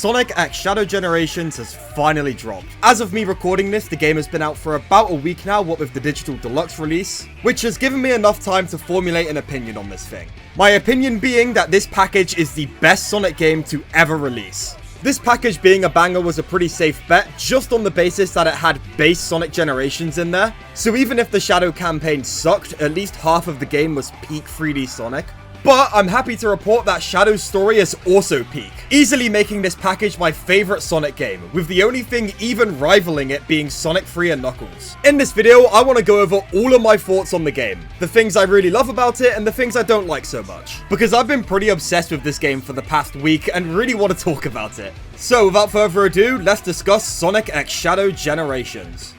Sonic X Shadow Generations has finally dropped. As of me recording this, the game has been out for about a week now, what with the digital deluxe release, which has given me enough time to formulate an opinion on this thing. My opinion being that this package is the best Sonic game to ever release. This package being a banger was a pretty safe bet, just on the basis that it had base Sonic Generations in there. So even if the Shadow campaign sucked, at least half of the game was peak 3D Sonic. But I'm happy to report that Shadow's story is also peak, easily making this package my favorite Sonic game, with the only thing even rivaling it being Sonic 3 and Knuckles. In this video, I want to go over all of my thoughts on the game, the things I really love about it and the things I don't like so much, because I've been pretty obsessed with this game for the past week and really want to talk about it. So without further ado, let's discuss Sonic X Shadow Generations.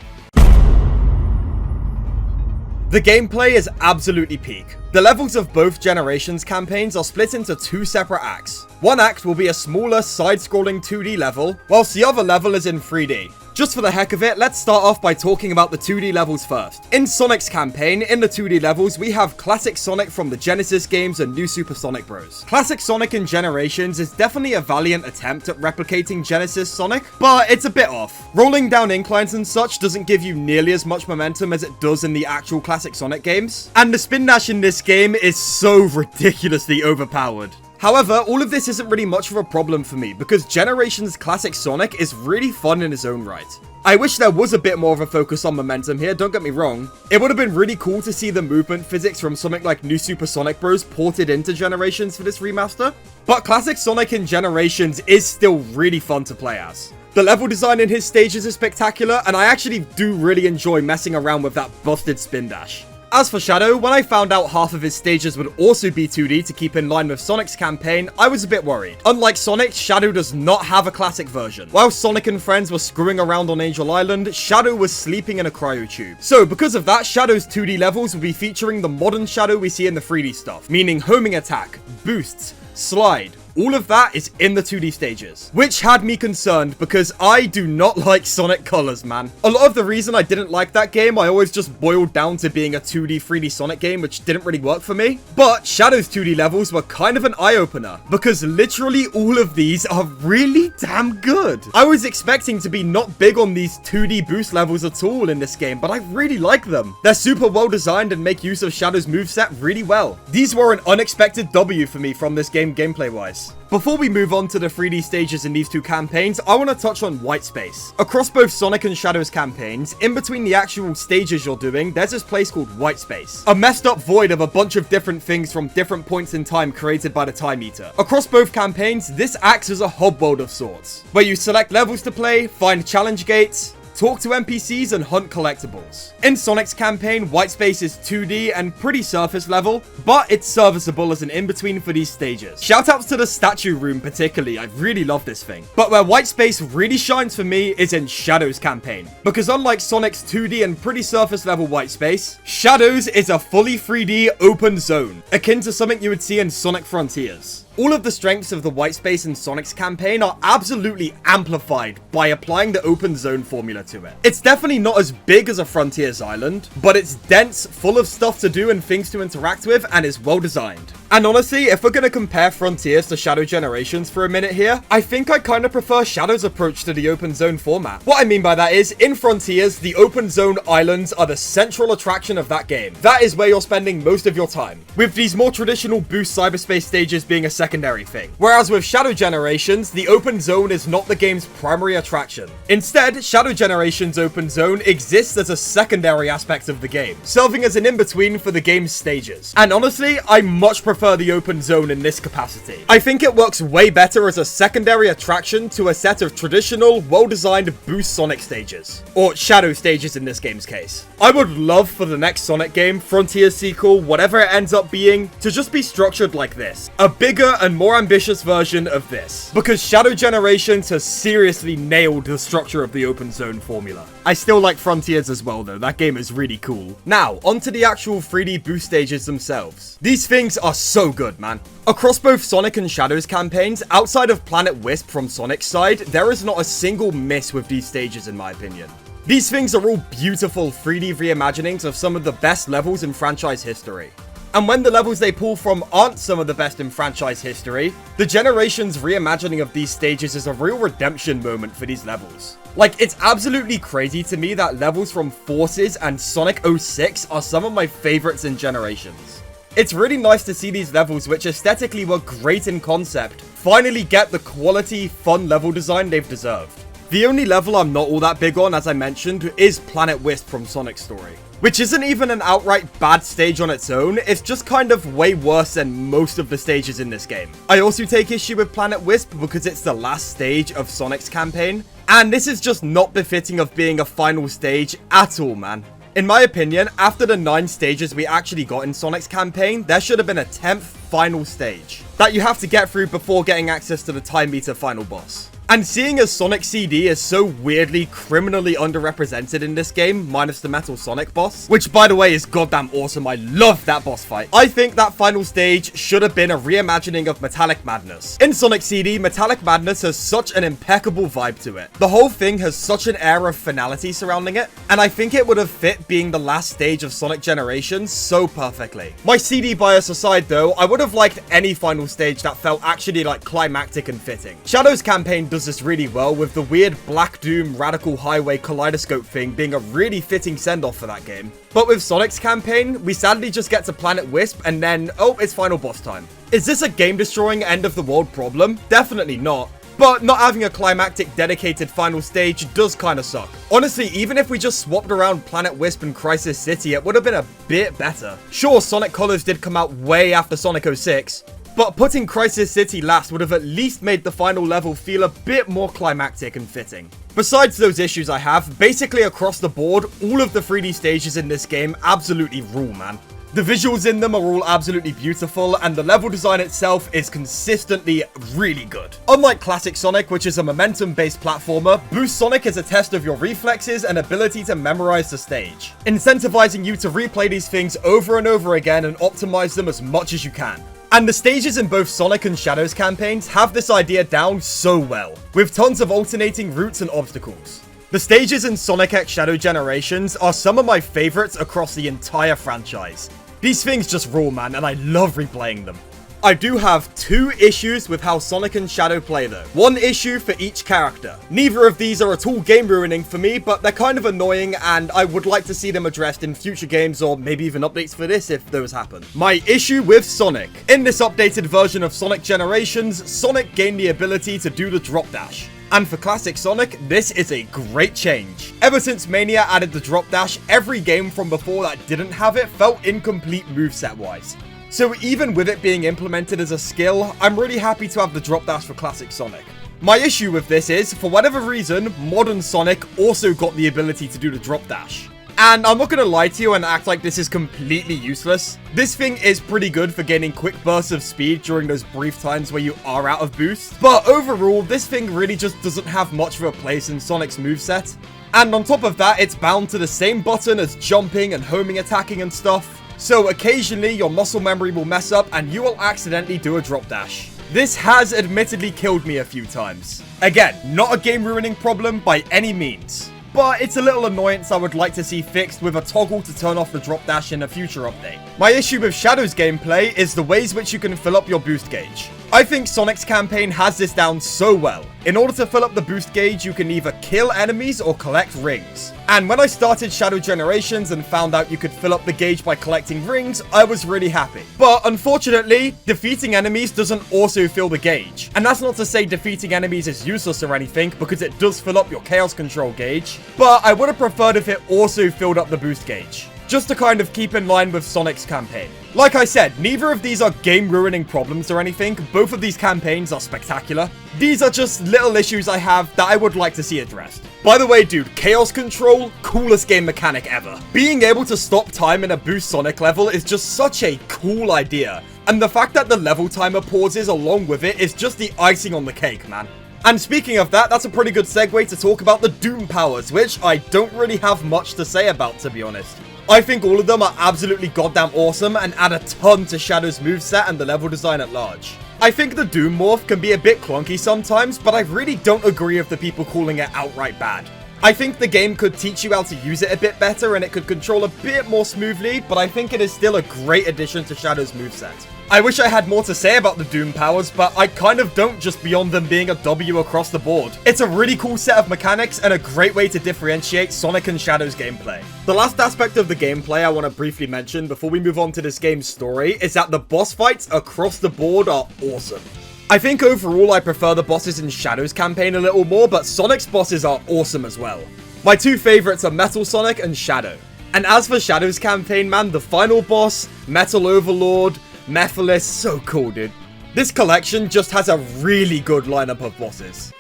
The gameplay is absolutely peak. The levels of both Generations campaigns are split into two separate acts. One act will be a smaller side-scrolling 2D level, whilst the other level is in 3D. Just for the heck of it, let's start off by talking about the 2D levels first. In Sonic's campaign, in the 2D levels, we have Classic Sonic from the Genesis games and New Super Sonic Bros. Classic Sonic in Generations is definitely a valiant attempt at replicating Genesis Sonic, but it's a bit off. Rolling down inclines and such doesn't give you nearly as much momentum as it does in the actual Classic Sonic games, and the spin dash in this game is so ridiculously overpowered. However, all of this isn't really much of a problem for me, because Generations Classic Sonic is really fun in its own right. I wish there was a bit more of a focus on momentum here, don't get me wrong. It would have been really cool to see the movement physics from something like New Super Sonic Bros. Ported into Generations for this remaster. But Classic Sonic in Generations is still really fun to play as. The level design in his stages is spectacular, and I actually do really enjoy messing around with that busted spin dash. As for Shadow, when I found out half of his stages would also be 2D to keep in line with Sonic's campaign, I was a bit worried. Unlike Sonic, Shadow does not have a classic version. While Sonic and friends were screwing around on Angel Island, Shadow was sleeping in a cryo tube. So because of that, Shadow's 2D levels will be featuring the modern Shadow we see in the 3D stuff, meaning homing attack, boosts, slide. All of that is in the 2D stages, which had me concerned because I do not like Sonic Colors, man. A lot of the reason I didn't like that game, I always just boiled down to being a 2D 3D Sonic game, which didn't really work for me. But Shadow's 2D levels were kind of an eye-opener, because literally all of these are really damn good. I was expecting to be not big on these 2D boost levels at all in this game, but I really like them. They're super well designed and make use of Shadow's moveset really well. These were an unexpected W for me from this game gameplay-wise. Before we move on to the 3D stages in these two campaigns, I want to touch on white space. Across both Sonic and Shadow's campaigns, in between the actual stages you're doing, there's this place called white space. A messed up void of a bunch of different things from different points in time created by the Time Eater. Across both campaigns, this acts as a hub world of sorts, where you select levels to play, find challenge gates, talk to NPCs, and hunt collectibles. In Sonic's campaign, Whitespace is 2D and pretty surface level, but it's serviceable as an in-between for these stages. Shoutouts to the statue room particularly, I really love this thing. But where Whitespace really shines for me is in Shadow's campaign, because unlike Sonic's 2D and pretty surface level Whitespace, Shadow's is a fully 3D open zone, akin to something you would see in Sonic Frontiers. All of the strengths of the Whitespace in Sonic's campaign are absolutely amplified by applying the open zone formula to it. It's definitely not as big as a Frontiers Island, but it's dense, full of stuff to do and things to interact with, and is well designed. And honestly, if we're gonna compare Frontiers to Shadow Generations for a minute here, I think I kinda prefer Shadow's approach to the open zone format. What I mean by that is, in Frontiers, the open zone islands are the central attraction of that game. That is where you're spending most of your time, with these more traditional boost cyberspace stages being a secondary thing. Whereas with Shadow Generations, the open zone is not the game's primary attraction. Instead, Shadow Generations open zone exists as a secondary aspect of the game, serving as an in-between for the game's stages. And honestly, I much prefer the open zone in this capacity. I think it works way better as a secondary attraction to a set of traditional, well-designed boost Sonic stages, or Shadow stages in this game's case. I would love for the next Sonic game, Frontiers sequel, whatever it ends up being, to just be structured like this. A bigger and more ambitious version of this, because Shadow Generations has seriously nailed the structure of the open zone formula. I still like Frontiers as well though, that game is really cool. Now, onto the actual 3D boost stages themselves. These things are so good, man. Across both Sonic and Shadow's campaigns, outside of Planet Wisp from Sonic's side, there is not a single miss with these stages in my opinion. These things are all beautiful 3D reimaginings of some of the best levels in franchise history. And when the levels they pull from aren't some of the best in franchise history, the Generations reimagining of these stages is a real redemption moment for these levels. Like, it's absolutely crazy to me that levels from Forces and Sonic 06 are some of my favorites in Generations. It's really nice to see these levels, which aesthetically were great in concept, finally get the quality, fun level design they've deserved. The only level I'm not all that big on, as I mentioned, is Planet Wisp from Sonic's story, which isn't even an outright bad stage on its own, it's just kind of way worse than most of the stages in this game. I also take issue with Planet Wisp because it's the last stage of Sonic's campaign, and this is just not befitting of being a final stage at all, man. In my opinion, after the 9 stages we actually got in Sonic's campaign, there should have been a 10th final stage that you have to get through before getting access to the Time Meter final boss. And seeing as Sonic CD is so weirdly, criminally underrepresented in this game, minus the Metal Sonic boss, which by the way is goddamn awesome, I love that boss fight, I think that final stage should have been a reimagining of Metallic Madness. In Sonic CD, Metallic Madness has such an impeccable vibe to it. The whole thing has such an air of finality surrounding it, and I think it would have fit being the last stage of Sonic Generations so perfectly. My CD bias aside though, I would have liked any final stage that felt actually like climactic and fitting. Shadow's campaign does this really well, with the weird Black Doom Radical Highway kaleidoscope thing being a really fitting send-off for that game. But with Sonic's campaign, we sadly just get to Planet Wisp and then, oh, it's final boss time. Is this a game-destroying end-of-the-world problem? Definitely not. But not having a climactic dedicated final stage does kinda suck. Honestly, even if we just swapped around Planet Wisp and Crisis City, it would have been a bit better. Sure, Sonic Colors did come out way after Sonic 06, but putting Crisis City last would have at least made the final level feel a bit more climactic and fitting. Besides those issues I have, basically across the board, all of the 3D stages in this game absolutely rule, man. The visuals in them are all absolutely beautiful, and the level design itself is consistently really good. Unlike classic Sonic, which is a momentum-based platformer, Boost Sonic is a test of your reflexes and ability to memorize the stage, incentivizing you to replay these things over and over again and optimize them as much as you can. And the stages in both Sonic and Shadow's campaigns have this idea down so well, with tons of alternating routes and obstacles. The stages in Sonic X Shadow Generations are some of my favorites across the entire franchise. These things just rule, man, and I love replaying them. I do have 2 issues with how Sonic and Shadow play though. 1 issue for each character. Neither of these are at all game ruining for me, but they're kind of annoying and I would like to see them addressed in future games or maybe even updates for this if those happen. My issue with Sonic. In this updated version of Sonic Generations, Sonic gained the ability to do the drop dash. And for classic Sonic, this is a great change. Ever since Mania added the drop dash, every game from before that didn't have it felt incomplete moveset wise. So even with it being implemented as a skill, I'm really happy to have the drop dash for classic Sonic. My issue with this is, for whatever reason, modern Sonic also got the ability to do the drop dash. And I'm not gonna lie to you and act like this is completely useless. This thing is pretty good for gaining quick bursts of speed during those brief times where you are out of boost. But overall, this thing really just doesn't have much of a place in Sonic's moveset. And on top of that, it's bound to the same button as jumping and homing attacking and stuff. So occasionally your muscle memory will mess up and you will accidentally do a drop dash. This has admittedly killed me a few times. Again, not a game ruining problem by any means, but it's a little annoyance I would like to see fixed with a toggle to turn off the drop dash in a future update. My issue with Shadow's gameplay is the ways which you can fill up your boost gauge. I think Sonic's campaign has this down so well. In order to fill up the boost gauge, you can either kill enemies or collect rings. And when I started Shadow Generations and found out you could fill up the gauge by collecting rings, I was really happy. But unfortunately, defeating enemies doesn't also fill the gauge. And that's not to say defeating enemies is useless or anything, because it does fill up your Chaos Control gauge. But I would have preferred if it also filled up the boost gauge, just to kind of keep in line with Sonic's campaign. Like I said, neither of these are game-ruining problems or anything. Both of these campaigns are spectacular. These are just little issues I have that I would like to see addressed. By the way, dude, Chaos Control, coolest game mechanic ever. Being able to stop time in a Boost Sonic level is just such a cool idea. And the fact that the level timer pauses along with it is just the icing on the cake, man. And speaking of that, that's a pretty good segue to talk about the Doom powers, which I don't really have much to say about, to be honest. I think all of them are absolutely goddamn awesome and add a ton to Shadow's moveset and the level design at large. I think the Doom morph can be a bit clunky sometimes, but I really don't agree with the people calling it outright bad. I think the game could teach you how to use it a bit better and it could control a bit more smoothly, but I think it is still a great addition to Shadow's moveset. I wish I had more to say about the Doom powers, but I kind of don't, just beyond them being a W across the board. It's a really cool set of mechanics and a great way to differentiate Sonic and Shadow's gameplay. The last aspect of the gameplay I want to briefly mention before we move on to this game's story is that the boss fights across the board are awesome. I think overall I prefer the bosses in Shadow's campaign a little more, but Sonic's bosses are awesome as well. My two favorites are Metal Sonic and Shadow. And as for Shadow's campaign, man, the final boss, Metal Overlord, Mephiles, so cool, dude. This collection just has a really good lineup of bosses.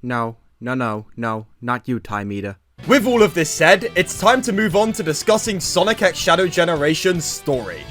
No, not you, Time Eater. With all of this said, it's time to move on to discussing Sonic X Shadow Generations' story.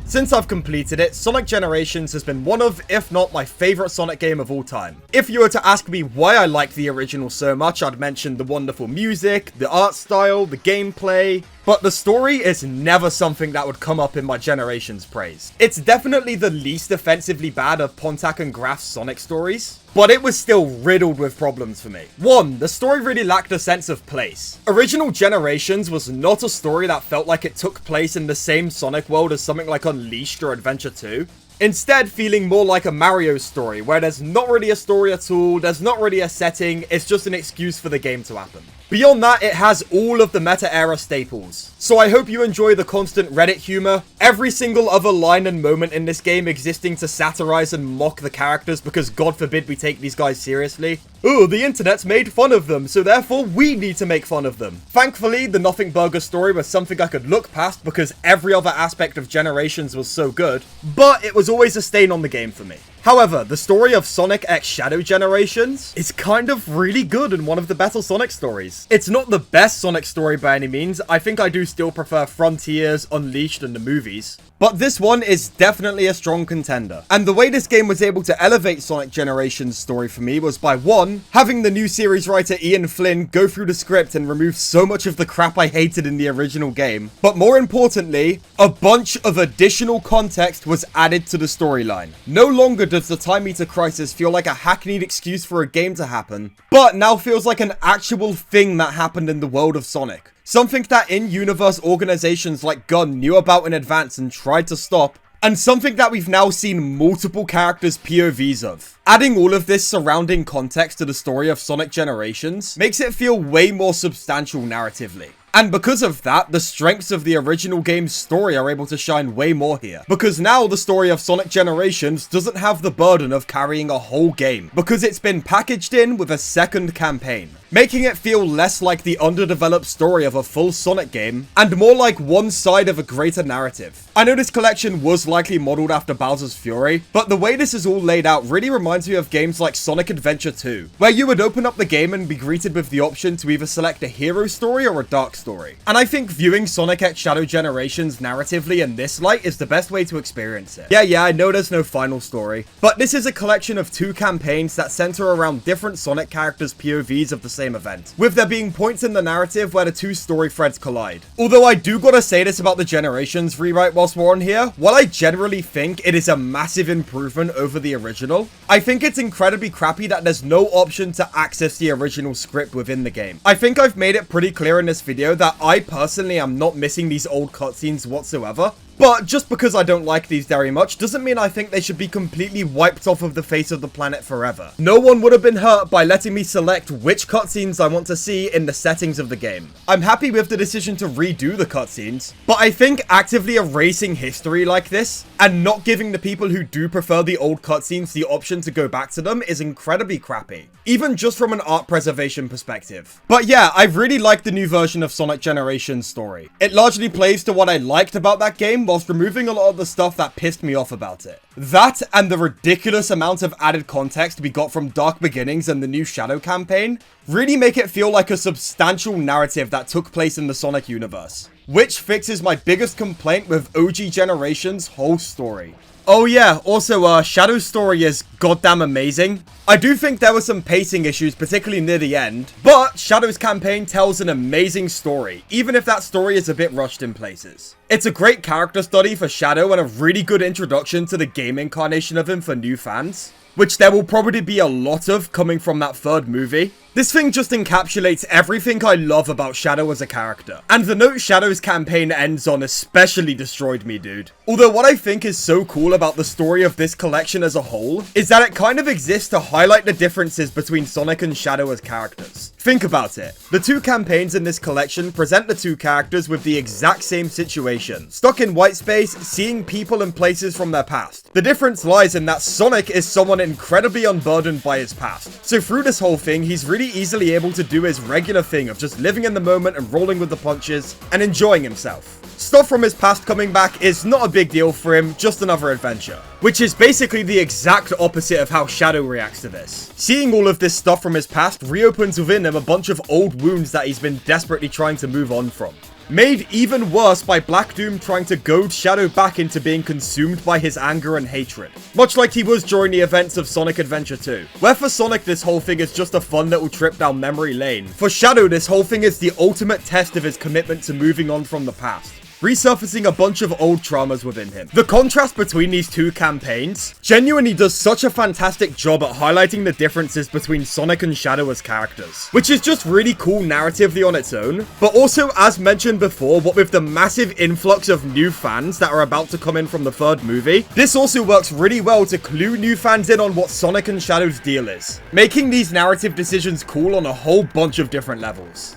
Since I've completed it, Sonic Generations has been one of, if not my favorite Sonic game of all time. If you were to ask me why I liked the original so much, I'd mention the wonderful music, the art style, the gameplay, but the story is never something that would come up in my Generations praise. It's definitely the least offensively bad of Pontac and Graf's Sonic stories, but it was still riddled with problems for me. 1. The story really lacked a sense of place. Original Generations was not a story that felt like it took place in the same Sonic world as something like Unleashed or Adventure 2. Instead, feeling more like a Mario story, where there's not really a story at all, there's not really a setting, it's just an excuse for the game to happen. Beyond that, it has all of the meta-era staples. So I hope you enjoy the constant Reddit humor, every single other line and moment in this game existing to satirize and mock the characters because God forbid we take these guys seriously. Oh, the internet's made fun of them, so therefore we need to make fun of them. Thankfully, the Nothing Burger story was something I could look past because every other aspect of Generations was so good, but it was always a stain on the game for me. However, the story of Sonic X Shadow Generations is kind of really good and one of the better Sonic stories. It's not the best Sonic story by any means. I think I do still prefer Frontiers, Unleashed, and the movies, but this one is definitely a strong contender. And the way this game was able to elevate Sonic Generations' story for me was by 1, having the new series writer Ian Flynn go through the script and remove so much of the crap I hated in the original game, but more importantly, a bunch of additional context was added to the storyline. No longer does the Time Eater Crisis feel like a hackneyed excuse for a game to happen, but now feels like an actual thing that happened in the world of Sonic. Something that in-universe organizations like Gun knew about in advance and tried to stop, and something that we've now seen multiple characters' POVs of. Adding all of this surrounding context to the story of Sonic Generations makes it feel way more substantial narratively. And because of that, the strengths of the original game's story are able to shine way more here. Because now the story of Sonic Generations doesn't have the burden of carrying a whole game, because it's been packaged in with a second campaign, making it feel less like the underdeveloped story of a full Sonic game, and more like one side of a greater narrative. I know this collection was likely modeled after Bowser's Fury, but the way this is all laid out really reminds me of games like Sonic Adventure 2, where you would open up the game and be greeted with the option to either select a hero story or a dark story. And I think viewing Sonic X Shadow Generations narratively in this light is the best way to experience it. Yeah, I know there's no final story, but this is a collection of 2 campaigns that center around different Sonic characters' POVs of the same event, with there being points in the narrative where the 2 story threads collide. Although I do gotta say this about the Generations rewrite whilst we're on here, while I generally think it is a massive improvement over the original, I think it's incredibly crappy that there's no option to access the original script within the game. I think I've made it pretty clear in this video that I personally am not missing these old cutscenes whatsoever. But just because I don't like these very much doesn't mean I think they should be completely wiped off of the face of the planet forever. No one would have been hurt by letting me select which cutscenes I want to see in the settings of the game. I'm happy with the decision to redo the cutscenes, but I think actively erasing history like this and not giving the people who do prefer the old cutscenes the option to go back to them is incredibly crappy, even just from an art preservation perspective. But yeah, I really like the new version of Sonic Generations story. It largely plays to what I liked about that game whilst removing a lot of the stuff that pissed me off about it. That and the ridiculous amount of added context we got from Dark Beginnings and the new Shadow campaign really make it feel like a substantial narrative that took place in the Sonic universe, which fixes my biggest complaint with OG Generations' whole story. Oh yeah, also Shadow's story is goddamn amazing. I do think there were some pacing issues, particularly near the end, but Shadow's campaign tells an amazing story, even if that story is a bit rushed in places. It's a great character study for Shadow and a really good introduction to the game incarnation of him for new fans. which there will probably be a lot of coming from that third movie. This thing just encapsulates everything I love about Shadow as a character. And the note Shadow's campaign ends on especially destroyed me, dude. Although what I think is so cool about the story of this collection as a whole is that it kind of exists to highlight the differences between Sonic and Shadow as characters. Think about it. The two campaigns in this collection present the two characters with the exact same situation. Stuck in white space, seeing people and places from their past. The difference lies in that Sonic is someone incredibly unburdened by his past. So through this whole thing, he's really easily able to do his regular thing of just living in the moment and rolling with the punches and enjoying himself. Stuff from his past coming back is not a big deal for him, just another adventure. Which is basically the exact opposite of how Shadow reacts to this. Seeing all of this stuff from his past reopens within him a bunch of old wounds that he's been desperately trying to move on from. Made even worse by Black Doom trying to goad Shadow back into being consumed by his anger and hatred. Much like he was during the events of Sonic Adventure 2. Where for Sonic this whole thing is just a fun little trip down memory lane. For Shadow this whole thing is the ultimate test of his commitment to moving on from the past. Resurfacing a bunch of old traumas within him. The contrast between these two campaigns genuinely does such a fantastic job at highlighting the differences between Sonic and Shadow as characters, which is just really cool narratively on its own, but also, as mentioned before, what with the massive influx of new fans that are about to come in from the third movie, this also works really well to clue new fans in on what Sonic and Shadow's deal is, making these narrative decisions cool on a whole bunch of different levels.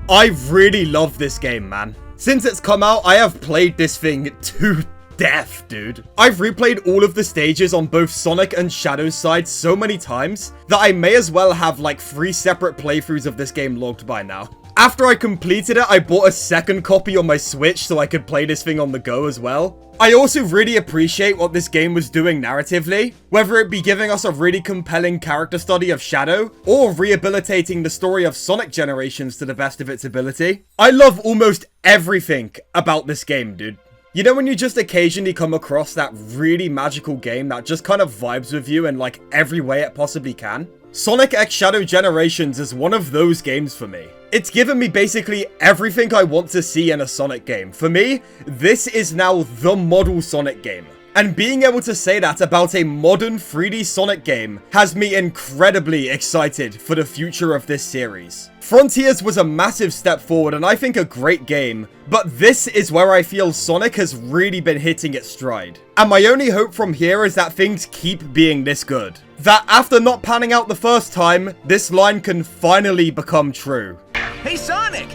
I really love this game, man. Since it's come out, I have played this thing to death, dude. I've replayed all of the stages on both Sonic and Shadow's side so many times that I may as well have like 3 separate playthroughs of this game logged by now. After I completed it, I bought a second copy on my Switch so I could play this thing on the go as well. I also really appreciate what this game was doing narratively, whether it be giving us a really compelling character study of Shadow, or rehabilitating the story of Sonic Generations to the best of its ability. I love almost everything about this game, dude. You know when you just occasionally come across that really magical game that just kind of vibes with you in like every way it possibly can? Sonic X Shadow Generations is one of those games for me. It's given me basically everything I want to see in a Sonic game. For me, this is now the model Sonic game. And being able to say that about a modern 3D Sonic game has me incredibly excited for the future of this series. Frontiers was a massive step forward and I think a great game, but this is where I feel Sonic has really been hitting its stride. And my only hope from here is that things keep being this good. That after not panning out the first time, this line can finally become true. Hey Sonic!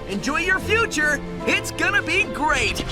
Enjoy your future! It's gonna be great!